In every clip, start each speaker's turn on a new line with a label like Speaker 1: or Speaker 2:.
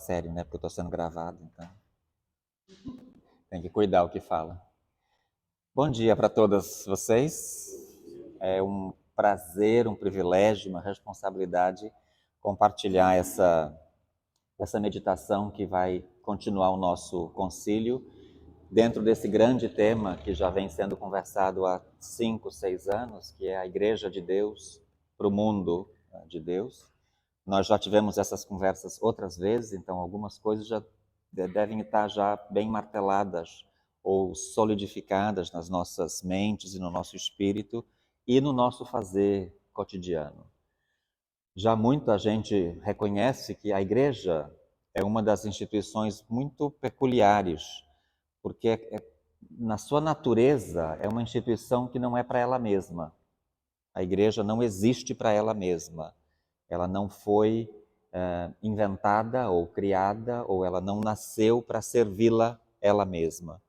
Speaker 1: sério, né? Porque eu estou sendo gravado, então tem que cuidar o que fala. Bom dia para todas vocês. É um prazer, um privilégio, uma responsabilidade compartilhar essa meditação que vai continuar o nosso concílio dentro desse grande tema que já vem sendo conversado há 5, 6 anos, que é a Igreja de Deus para o mundo de Deus. Nós já tivemos essas conversas outras vezes, então algumas coisas já devem estar já bem marteladas ou solidificadas nas nossas mentes e no nosso espírito e no nosso fazer cotidiano. Já muita gente reconhece que a igreja é uma das instituições muito peculiares, porque na sua natureza é uma instituição que não é para ela mesma. A igreja não existe para ela mesma. Ela não foi inventada ou criada, ou ela não nasceu para servi-la ela mesma.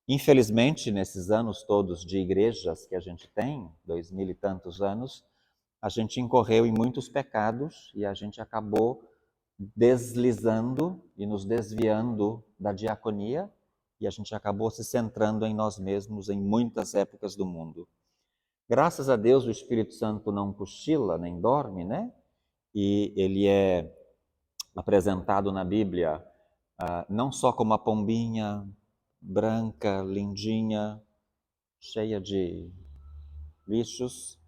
Speaker 1: Infelizmente, nesses anos todos de igrejas que a gente tem, 2000 e tantos anos, a gente incorreu em muitos pecados e a gente acabou deslizando e nos desviando da diaconia e a gente acabou se centrando em nós mesmos em muitas épocas do mundo. Graças a Deus o Espírito Santo não cochila nem dorme, né? E ele é apresentado na Bíblia não só como uma pombinha branca, lindinha, cheia de bichos,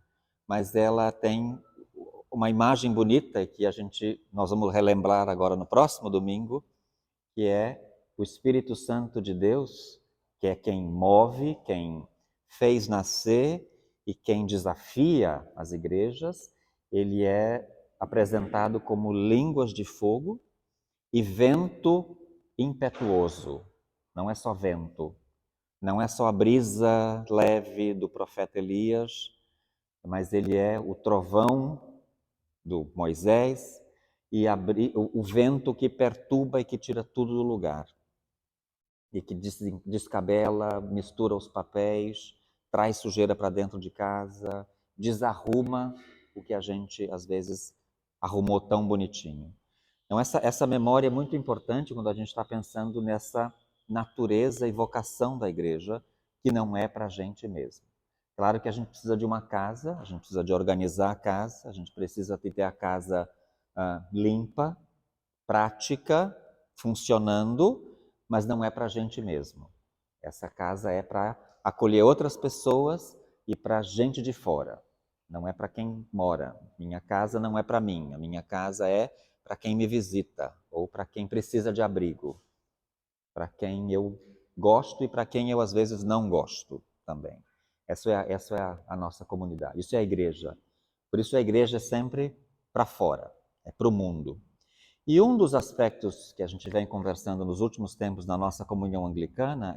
Speaker 1: mas ela tem uma imagem bonita que nós vamos relembrar agora no próximo domingo, que é o Espírito Santo de Deus, que é quem move, quem fez nascer e quem desafia as igrejas. Ele é apresentado como línguas de fogo e vento impetuoso. Não é só vento, não é só a brisa leve do profeta Elias, mas ele é o trovão do Moisés e o vento que perturba e que tira tudo do lugar. E que descabela, mistura os papéis, traz sujeira para dentro de casa, desarruma o que a gente, às vezes, arrumou tão bonitinho. Então, essa memória é muito importante quando a gente está pensando nessa natureza e vocação da igreja, que não é para a gente mesmo. Claro que a gente precisa de uma casa, a gente precisa de organizar a casa, a gente precisa de ter a casa limpa, prática, funcionando, mas não é para a gente mesmo. Essa casa é para acolher outras pessoas e para gente de fora. Não é para quem mora. Minha casa não é para mim. A minha casa é para quem me visita ou para quem precisa de abrigo, para quem eu gosto e para quem eu às vezes não gosto também. Essa é a nossa comunidade. Isso é a igreja. Por isso a igreja é sempre para fora, é para o mundo. E um dos aspectos que a gente vem conversando nos últimos tempos na nossa comunhão anglicana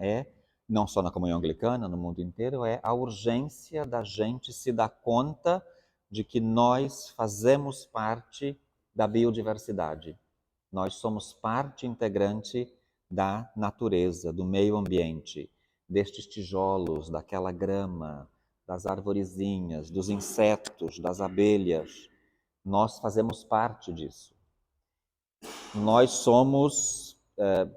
Speaker 1: não só na comunhão anglicana, no mundo inteiro, é a urgência da gente se dar conta de que nós fazemos parte da biodiversidade. Nós somos parte integrante da natureza, do meio ambiente, destes tijolos, daquela grama, das arvorezinhas, dos insetos, das abelhas. Nós fazemos parte disso. Nós somos,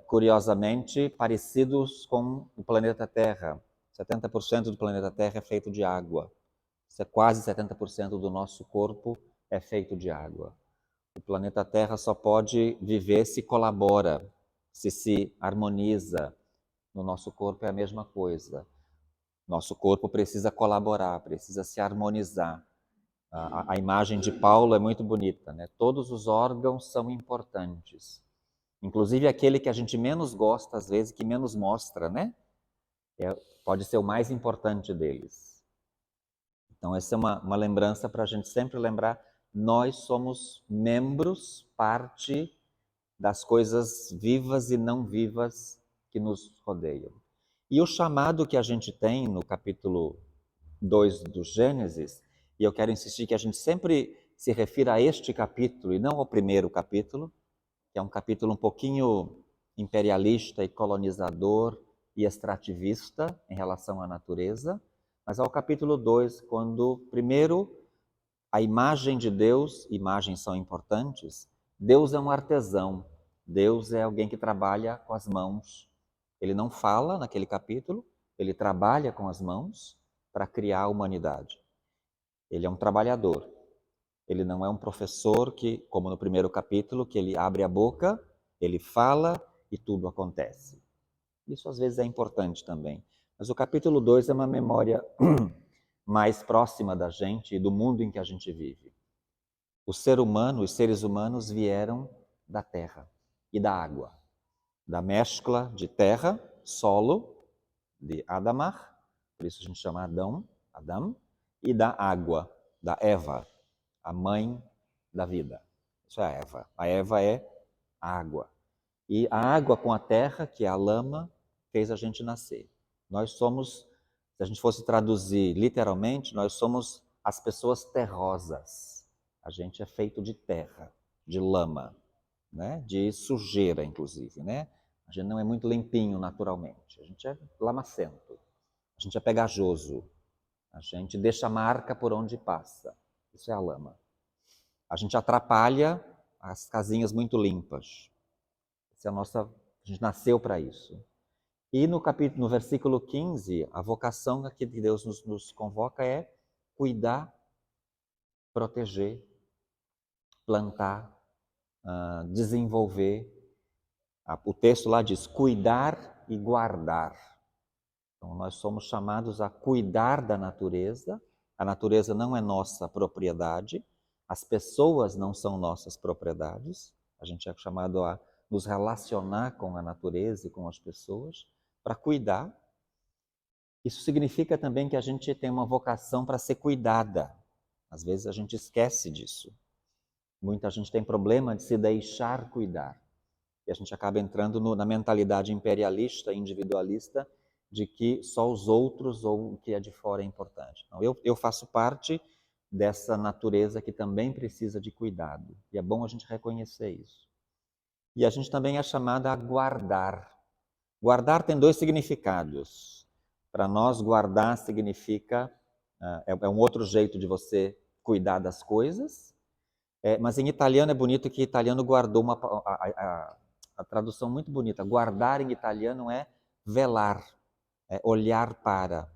Speaker 1: curiosamente, parecidos com o planeta Terra. 70% do planeta Terra é feito de água. Quase 70% do nosso corpo é feito de água. O planeta Terra só pode viver se colabora, se harmoniza. No nosso corpo é a mesma coisa. Nosso corpo precisa colaborar, precisa se harmonizar. A imagem de Paulo é muito bonita, né? Todos os órgãos são importantes. Inclusive aquele que a gente menos gosta, às vezes, que menos mostra, né? Pode ser o mais importante deles. Então, essa é uma lembrança para a gente sempre lembrar, nós somos membros, parte das coisas vivas e não vivas que nos rodeiam. E o chamado que a gente tem no capítulo 2 do Gênesis, e eu quero insistir que a gente sempre se refira a este capítulo e não ao primeiro capítulo, que é um capítulo um pouquinho imperialista e colonizador e extrativista em relação à natureza, mas ao capítulo 2, quando, primeiro, a imagem de Deus, imagens são importantes, Deus é um artesão, Deus é alguém que trabalha com as mãos. Ele não fala naquele capítulo, ele trabalha com as mãos para criar a humanidade. Ele é um trabalhador. Ele não é um professor que, como no primeiro capítulo, que ele abre a boca, ele fala e tudo acontece. Isso às vezes é importante também. Mas o capítulo 2 é uma memória mais próxima da gente e do mundo em que a gente vive. O ser humano, os seres humanos vieram da terra e da água, da mescla de terra, solo, de Adamar, por isso a gente chama Adam, e da água, da Eva, a mãe da vida. Isso é a Eva. A Eva é a água. E a água com a terra, que é a lama, fez a gente nascer. Nós somos, se a gente fosse traduzir literalmente, nós somos as pessoas terrosas. A gente é feito de terra, de lama, né? De sujeira, inclusive, né? A gente não é muito limpinho naturalmente. A gente é lamacento. A gente é pegajoso. A gente deixa marca por onde passa. Isso é a lama. A gente atrapalha as casinhas muito limpas. A gente nasceu para isso. E no versículo 15, a vocação que Deus nos convoca é cuidar, proteger, plantar, desenvolver. O texto lá diz cuidar e guardar. Então, nós somos chamados a cuidar da natureza. A natureza não é nossa propriedade. As pessoas não são nossas propriedades. A gente é chamado a nos relacionar com a natureza e com as pessoas para cuidar. Isso significa também que a gente tem uma vocação para ser cuidada. Às vezes a gente esquece disso. Muita gente tem problema de se deixar cuidar. E a gente acaba entrando na mentalidade imperialista, individualista, de que só os outros ou o que é de fora é importante. Não, eu faço parte dessa natureza que também precisa de cuidado. E é bom a gente reconhecer isso. E a gente também é chamada a guardar. Guardar tem dois significados. Para nós, guardar significa... é um outro jeito de você cuidar das coisas. Mas em italiano é bonito que italiano guardou a tradução muito bonita. Guardar em italiano é velar, é olhar para.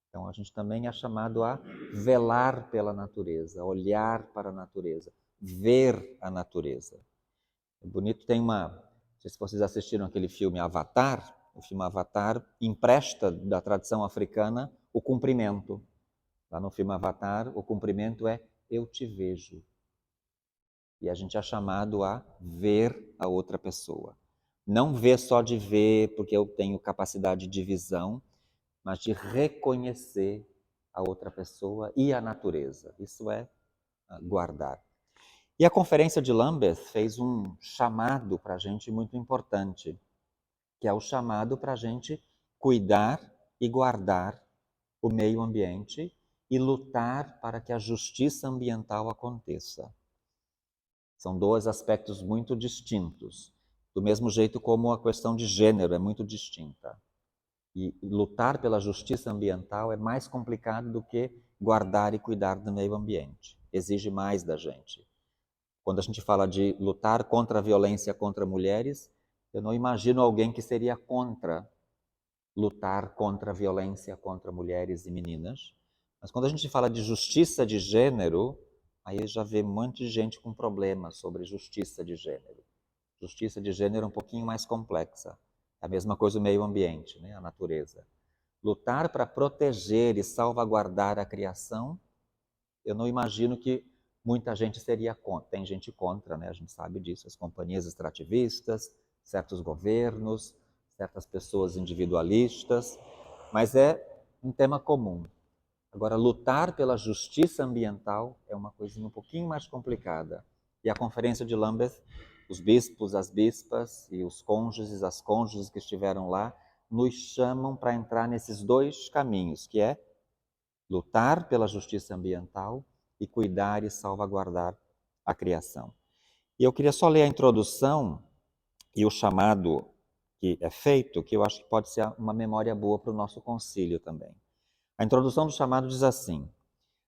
Speaker 1: Então a gente também é chamado a velar pela natureza, olhar para a natureza, ver a natureza. É bonito, não sei se vocês assistiram aquele filme Avatar. O filme Avatar empresta da tradição africana o cumprimento. Lá no filme Avatar, o cumprimento é eu te vejo. E a gente é chamado a ver a outra pessoa. Não ver só de ver, porque eu tenho capacidade de visão, mas de reconhecer a outra pessoa e a natureza. Isso é guardar. E a Conferência de Lambeth fez um chamado para a gente muito importante, que é o chamado para a gente cuidar e guardar o meio ambiente e lutar para que a justiça ambiental aconteça. São dois aspectos muito distintos, do mesmo jeito como a questão de gênero é muito distinta. E lutar pela justiça ambiental é mais complicado do que guardar e cuidar do meio ambiente. Exige mais da gente. Quando a gente fala de lutar contra a violência contra mulheres, eu não imagino alguém que seria contra lutar contra a violência contra mulheres e meninas. Mas quando a gente fala de justiça de gênero, aí já vê um monte de gente com problemas sobre justiça de gênero. Justiça de gênero é um pouquinho mais complexa. É a mesma coisa o meio ambiente, né? A natureza. Lutar para proteger e salvaguardar a criação, eu não imagino que muita gente seria contra. Tem gente contra, né? A gente sabe disso, as companhias extrativistas, certos governos, certas pessoas individualistas, mas é um tema comum. Agora, lutar pela justiça ambiental é uma coisinha um pouquinho mais complicada. E a Conferência de Lambeth, os bispos, as bispas e os cônjuges, as cônjuges que estiveram lá, nos chamam para entrar nesses dois caminhos, que é lutar pela justiça ambiental e cuidar e salvaguardar a criação. E eu queria só ler a introdução e o chamado que é feito, que eu acho que pode ser uma memória boa para o nosso concílio também. A introdução do chamado diz assim: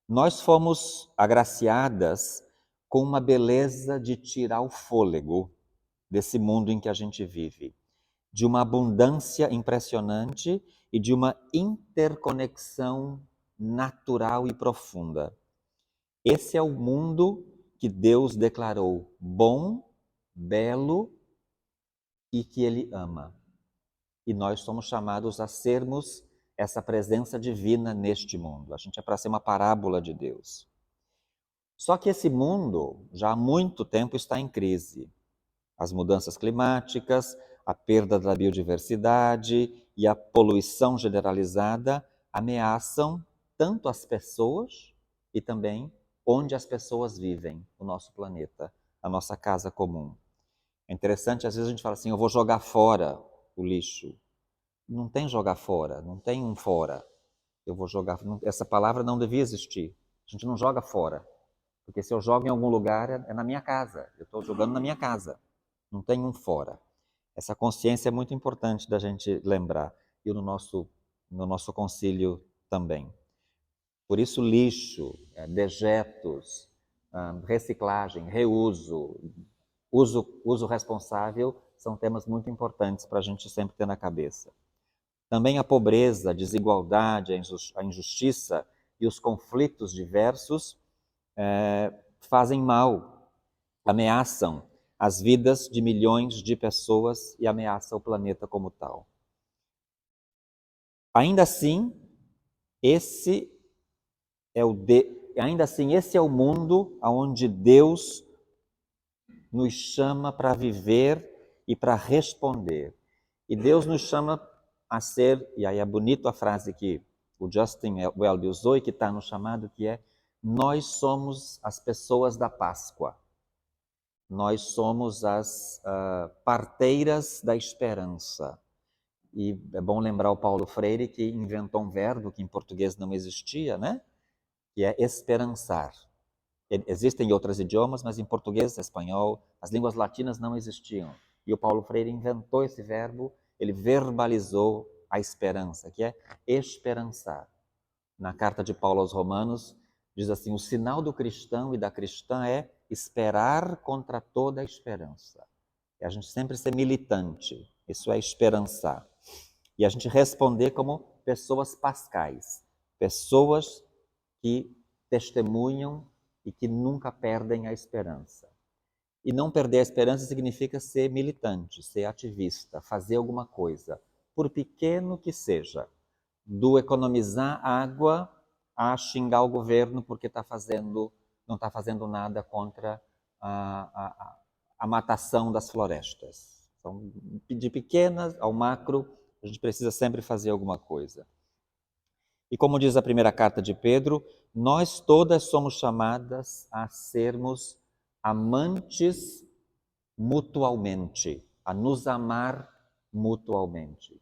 Speaker 1: nós fomos agraciadas com uma beleza de tirar o fôlego. desse mundo em que a gente vive, de uma abundância impressionante e de uma interconexão natural e profunda. Esse é o mundo que Deus declarou bom, belo e que Ele ama. E nós somos chamados a sermos essa presença divina neste mundo. A gente é para ser uma parábola de Deus. Só que esse mundo já há muito tempo está em crise. As mudanças climáticas, a perda da biodiversidade e a poluição generalizada ameaçam tanto as pessoas e também onde as pessoas vivem, o nosso planeta, a nossa casa comum. É interessante, às vezes a gente fala assim, eu vou jogar fora o lixo. Não tem jogar fora, não tem um fora. Eu vou jogar, essa palavra não devia existir. A gente não joga fora, porque se eu jogo em algum lugar é na minha casa. Eu estou jogando na minha casa, não tem um fora. Essa consciência é muito importante da gente lembrar, e no nosso concílio também. Por isso, lixo, dejetos, reciclagem, reuso, uso responsável são temas muito importantes para a gente sempre ter na cabeça. Também a pobreza, a desigualdade, a injustiça e os conflitos diversos fazem mal, ameaçam as vidas de milhões de pessoas e ameaçam o planeta como tal. Ainda assim, esse é o mundo onde Deus nos chama para viver e para responder. E Deus nos chama a ser, e aí é bonito a frase que o Justin Welby usou e que está no chamado, que é: nós somos as pessoas da Páscoa. Nós somos as parteiras da esperança. E é bom lembrar o Paulo Freire, que inventou um verbo que em português não existia, né? Que é esperançar. Existem em outros idiomas, mas em português, espanhol, as línguas latinas não existiam. E o Paulo Freire inventou esse verbo, ele verbalizou a esperança, que é esperançar. Na carta de Paulo aos Romanos, diz assim: o sinal do cristão e da cristã é esperar contra toda a esperança. É a gente sempre ser militante, isso é esperançar. E a gente responder como pessoas pascais, pessoas que testemunham e que nunca perdem a esperança. E não perder a esperança significa ser militante, ser ativista, fazer alguma coisa, por pequeno que seja. Do economizar água a xingar o governo porque não está fazendo nada contra a matação das florestas. Então, de pequenas ao macro, a gente precisa sempre fazer alguma coisa. E como diz a primeira carta de Pedro, nós todas somos chamadas a sermos amantes mutualmente, a nos amar mutualmente.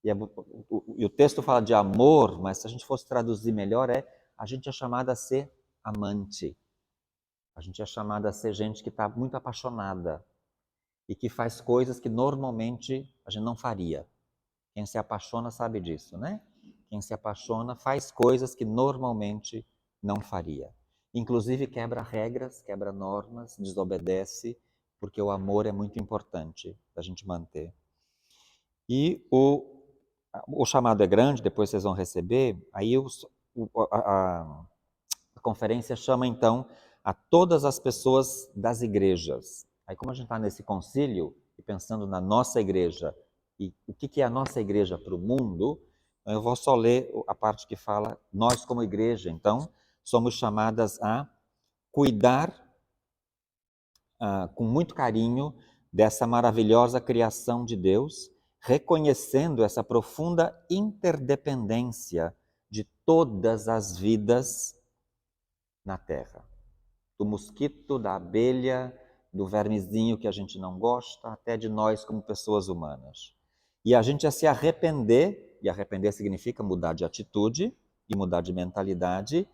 Speaker 1: E o texto fala de amor, mas se a gente fosse traduzir melhor, a gente é chamada a ser amante. A gente é chamada a ser gente que está muito apaixonada e que faz coisas que normalmente a gente não faria. Quem se apaixona sabe disso, né? Quem se apaixona faz coisas que normalmente não faria. Inclusive quebra regras, quebra normas, desobedece, porque o amor é muito importante da gente manter. E o chamado é grande, depois vocês vão receber, aí a conferência chama então a todas as pessoas das igrejas. Aí como a gente está nesse concílio e pensando na nossa igreja e o que é a nossa igreja para o mundo, eu vou só ler a parte que fala, nós como igreja, então, somos chamadas a cuidar com muito carinho dessa maravilhosa criação de Deus, reconhecendo essa profunda interdependência de todas as vidas na Terra. Do mosquito, da abelha, do vermezinho que a gente não gosta, até de nós como pessoas humanas. E a gente a se arrepender, e arrepender significa mudar de atitude e mudar de mentalidade,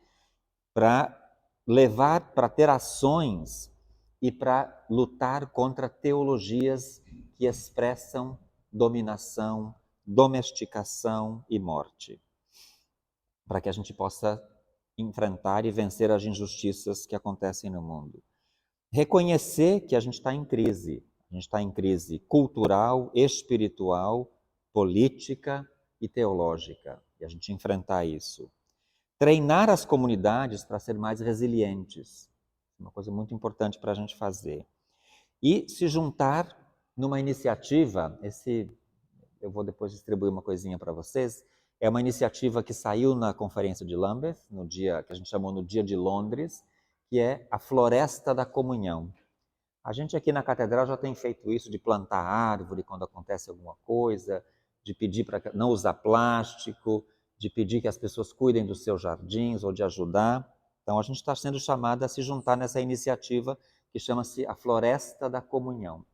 Speaker 1: para ter ações e para lutar contra teologias que expressam dominação, domesticação e morte. Para que a gente possa enfrentar e vencer as injustiças que acontecem no mundo. Reconhecer que a gente está em crise. A gente está em crise cultural, espiritual, política e teológica. E a gente enfrentar isso. Treinar as comunidades para ser mais resilientes. Uma coisa muito importante para a gente fazer. E se juntar numa iniciativa, eu vou depois distribuir uma coisinha para vocês, é uma iniciativa que saiu na Conferência de Lambeth, no dia que a gente chamou no Dia de Londres, que é a Floresta da Comunhão. A gente aqui na Catedral já tem feito isso de plantar árvore quando acontece alguma coisa, de pedir para não usar plástico, de pedir que as pessoas cuidem dos seus jardins ou de ajudar. Então a gente está sendo chamado a se juntar nessa iniciativa que chama-se a Floresta da Comunhão.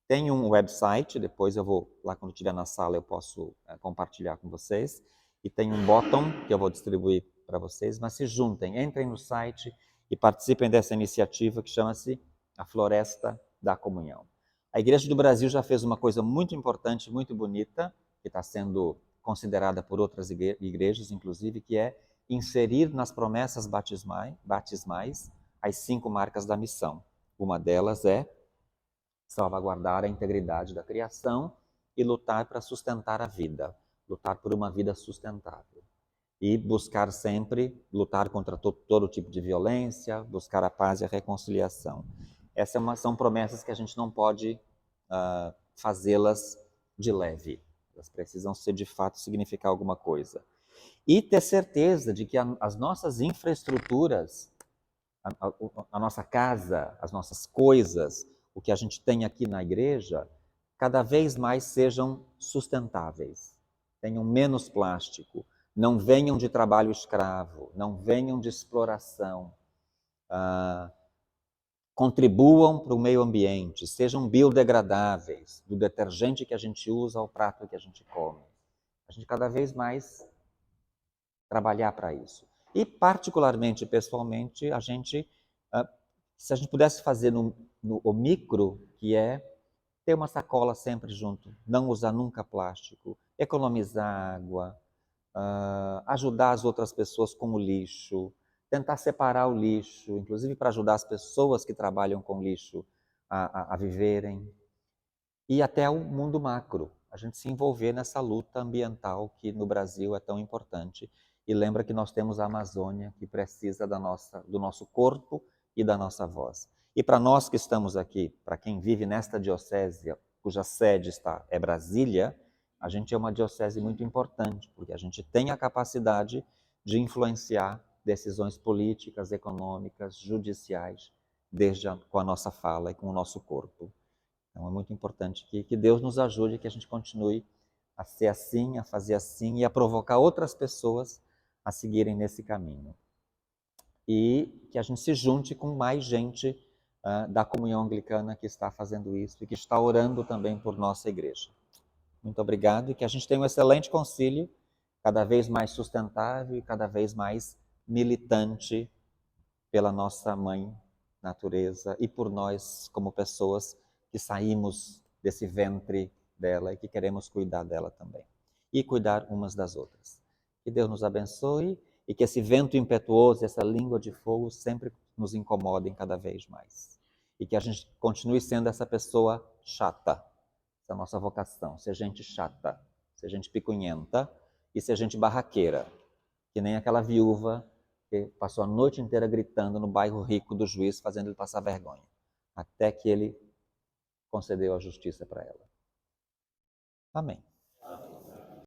Speaker 1: Tem um website, depois eu vou, lá quando estiver na sala eu posso compartilhar com vocês, e tem um botão que eu vou distribuir para vocês, mas se juntem, entrem no site e participem dessa iniciativa que chama-se a Floresta da Comunhão. A Igreja do Brasil já fez uma coisa muito importante, muito bonita, que está sendo considerada por outras igrejas, inclusive, que é inserir nas promessas batismais as 5 marcas da missão. Uma delas é salvaguardar a integridade da criação e lutar para sustentar a vida, lutar por uma vida sustentável. E buscar sempre lutar contra todo tipo de violência, buscar a paz e a reconciliação. Essas são promessas que a gente não pode fazê-las de leve. Elas precisam ser, de fato, significar alguma coisa. E ter certeza de que as nossas infraestruturas, a nossa casa, as nossas coisas, o que a gente tem aqui na igreja, cada vez mais sejam sustentáveis, tenham menos plástico, não venham de trabalho escravo, não venham de exploração, contribuam para o meio ambiente, sejam biodegradáveis, do detergente que a gente usa ao prato que a gente come. A gente cada vez mais trabalhar para isso. E particularmente, pessoalmente, se a gente pudesse fazer o micro, que é ter uma sacola sempre junto, não usar nunca plástico, economizar água, ajudar as outras pessoas com o lixo, tentar separar o lixo, inclusive para ajudar as pessoas que trabalham com lixo a viverem, e até o mundo macro, a gente se envolver nessa luta ambiental que no Brasil é tão importante. E lembra que nós temos a Amazônia que precisa do nosso corpo e da nossa voz. E para nós que estamos aqui, para quem vive nesta diocese, cuja sede é Brasília, a gente é uma diocese muito importante, porque a gente tem a capacidade de influenciar decisões políticas, econômicas, judiciais, com a nossa fala e com o nosso corpo. Então é muito importante que Deus nos ajude, que a gente continue a ser assim, a fazer assim e a provocar outras pessoas a seguirem nesse caminho. E que a gente se junte com mais gente da comunhão anglicana que está fazendo isso e que está orando também por nossa igreja. Muito obrigado e que a gente tenha um excelente concílio, cada vez mais sustentável e cada vez mais militante pela nossa mãe natureza e por nós como pessoas que saímos desse ventre dela e que queremos cuidar dela também. E cuidar umas das outras. Que Deus nos abençoe e que esse vento impetuoso, essa língua de fogo sempre nos incomodem cada vez mais. E que a gente continue sendo essa pessoa chata, essa nossa vocação, ser gente chata, ser gente picunhenta e ser gente barraqueira, que nem aquela viúva que passou a noite inteira gritando no bairro rico do juiz, fazendo ele passar vergonha, até que ele concedeu a justiça para ela. Amém.